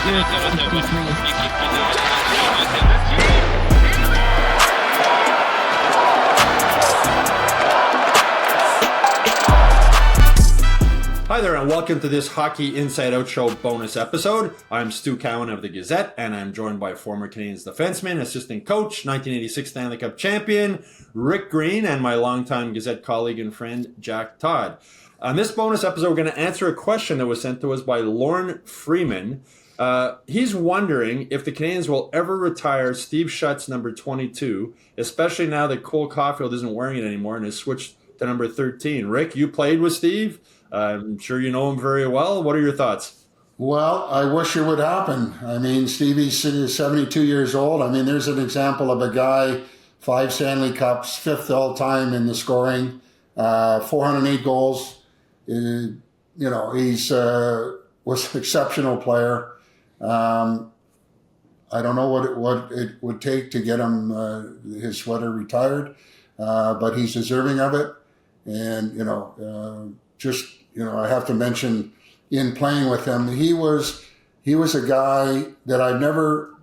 Hi there, and welcome to this Hockey Inside Out Show bonus episode. I'm Stu Cowan of the Gazette, and I'm joined by former Canadiens defenseman, assistant coach, 1986 Stanley Cup champion, Rick Green, and my longtime Gazette colleague and friend, Jack Todd. On this bonus episode, we're going to answer a question that was sent to us by Lorne Freeman. He's wondering if the Canadiens will ever retire Steve Shutt's number 22, especially now that Cole Caulfield isn't wearing it anymore and has switched to number 13. Rick, you played with Steve. I'm sure you know him very well. What are your thoughts? Well, I wish it would happen. I mean, Stevie's 72 years old. I mean, there's an example of a guy, 5 Stanley Cups, 5th all-time in the scoring, 408 goals. He's was an exceptional player. I don't know what it would take to get him his sweater retired, but he's deserving of it. And, I have to mention, in playing with him, he was a guy that I've never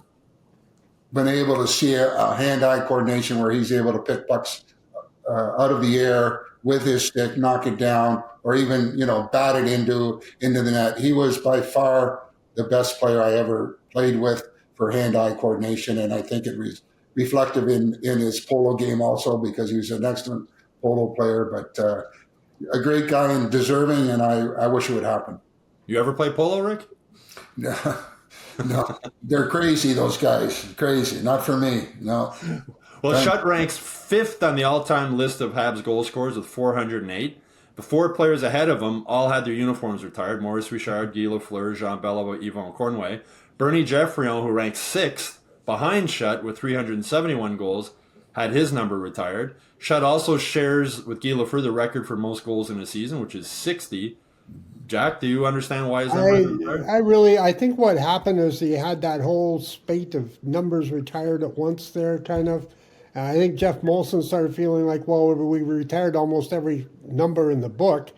been able to see a hand-eye coordination where he's able to pick pucks out of the air with his stick, knock it down, or even bat it into the net. He was by far the best player I ever played with for hand-eye coordination, and I think it was reflective in his polo game also, because he was an excellent polo player, but a great guy and deserving, and I wish it would happen. You ever play polo, Rick? No, they're crazy, those guys. Crazy. Not for me, no. Well, Shutt ranks 5th on the all-time list of Habs goal scorers with 408. The 4 players ahead of him all had their uniforms retired: Maurice Richard, Guy Lafleur, Jean Beliveau, Yvon Cornway. Bernie Geoffrion, who ranked 6th behind Shutt with 371 goals, had his number retired. Shutt also shares with Guy Lafleur the record for most goals in a season, which is 60. Jack, do you understand why his number is retired? I think what happened is he had that whole spate of numbers retired at once there, kind of. I think Jeff Molson started feeling like, well, we retired almost every number in the book.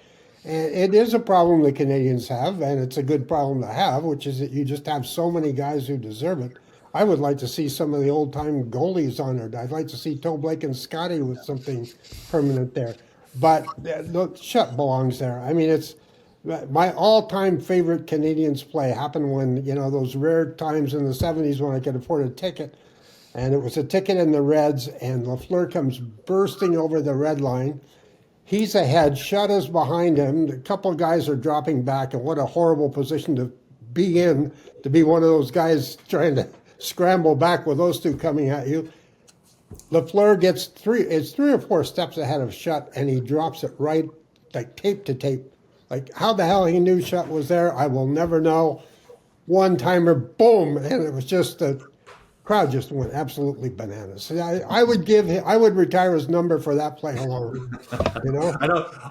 And it is a problem the Canadiens have, and it's a good problem to have, which is that you just have so many guys who deserve it. I would like to see some of the old-time goalies honored. I'd like to see Toe Blake and Scotty with something permanent there. But look, Shutt belongs there. I mean, it's my all-time favorite Canadiens play happened when, those rare times in the 70s when I could afford a ticket. And it was a ticket in the Reds, and Lafleur comes bursting over the red line. He's ahead. Shutt is behind him. A couple of guys are dropping back, and what a horrible position to be in, to be one of those guys trying to scramble back with those two coming at you. Lafleur gets 3 or 4 steps ahead of Shutt, and he drops it right, like tape to tape. Like, how the hell he knew Shutt was there, I will never know. One-timer, boom, and it was just the crowd just went absolutely bananas. I would retire his number for that play alone.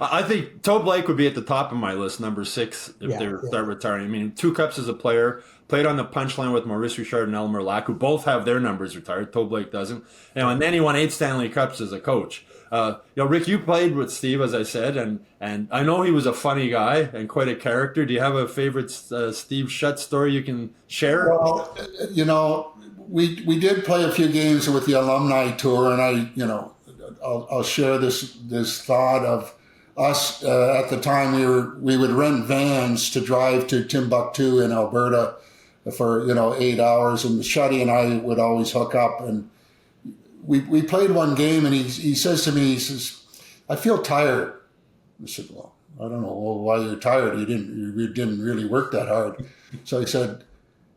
I think Toe Blake would be at the top of my list, number 6, if they start retiring. I mean, 2 Cups as a player, played on the punchline with Maurice Richard and Elmer Lack, who both have their numbers retired. Toe Blake doesn't. And then he won 8 Stanley Cups as a coach. Rick, you played with Steve, as I said, and I know he was a funny guy and quite a character. Do you have a favorite Steve Shutt story you can share? Well, we did play a few games with the alumni tour, and I'll share this thought of us at the time. We would rent vans to drive to Timbuktu in Alberta for 8 hours, and Shutty and I would always hook up, and we played one game, and he says to me, he says, "I feel tired." I said, "Well, I don't know why you're tired. You didn't really work that hard." So he said,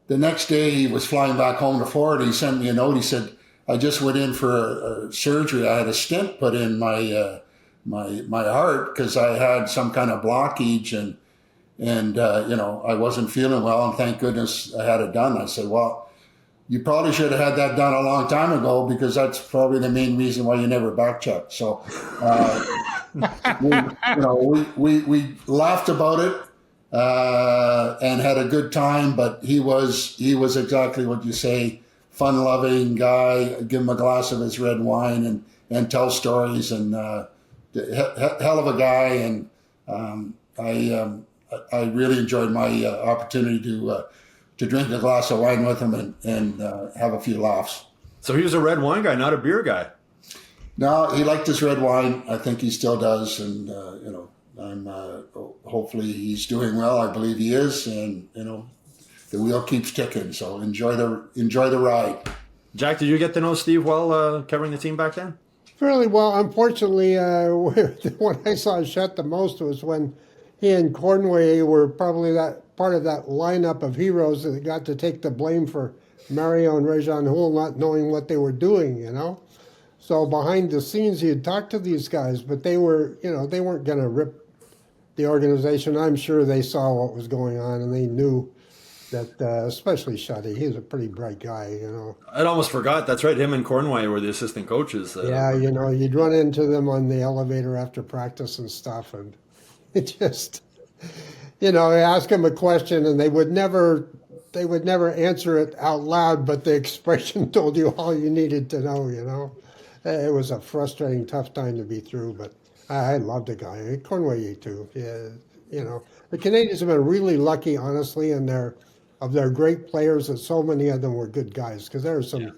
the next day he was flying back home to Florida. He sent me a note. He said, "I just went in for a surgery. I had a stent put in my heart because I had some kind of blockage, and I wasn't feeling well, and thank goodness I had it done." I said, "Well, you probably should have had that done a long time ago, because that's probably the main reason why you never back checked." So we laughed about it and had a good time. But he was exactly what you say, fun-loving guy. Give him a glass of his red wine and tell stories, and hell of a guy. And I really enjoyed my opportunity to drink a glass of wine with him and have a few laughs. So he was a red wine guy, not a beer guy. No, he liked his red wine. I think he still does, and I'm hopefully he's doing well. I believe he is, and the wheel keeps ticking. So enjoy the ride. Jack, did you get to know Steve well covering the team back then? Fairly well. Unfortunately, when I saw Shutt the most was when he and Cornway were probably that part of that lineup of heroes that got to take the blame for Mario and Rajon Houle not knowing what they were doing, So behind the scenes, he'd talk to these guys, but they were, they weren't going to rip the organization. I'm sure they saw what was going on, and they knew that, especially Shutty, he's a pretty bright guy, I'd almost forgot. That's right. Him and Cornway were the assistant coaches. Yeah, you'd run into them on the elevator after practice and stuff, and it just, ask them a question, and they would never answer it out loud, but the expression told you all you needed to know. It was a frustrating, tough time to be through, but I loved the guy. Cornway too. Yeah, the Canadiens have been really lucky, honestly, in of their great players, that so many of them were good guys, because there are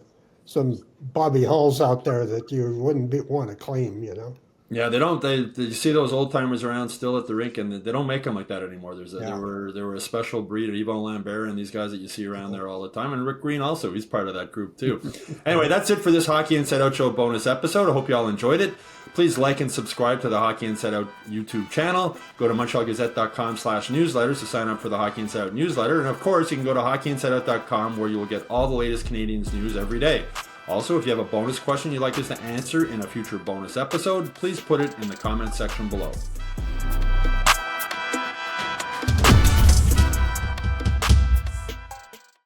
some Bobby Hulls out there that you wouldn't want to claim, Yeah, they don't. You see those old timers around still at the rink, and they don't make them like that anymore. There were a special breed of Yvon Lambert and these guys that you see around there all the time, and Rick Green also. He's part of that group too. Anyway, that's it for this Hockey Inside Out Show bonus episode. I hope you all enjoyed it. Please like and subscribe to the Hockey Inside Out YouTube channel. Go to MontrealGazette.com/newsletters to sign up for the Hockey Inside Out newsletter, and of course, you can go to HockeyInsideOut.com where you will get all the latest Canadiens news every day. Also, if you have a bonus question you'd like us to answer in a future bonus episode, please put it in the comment section below.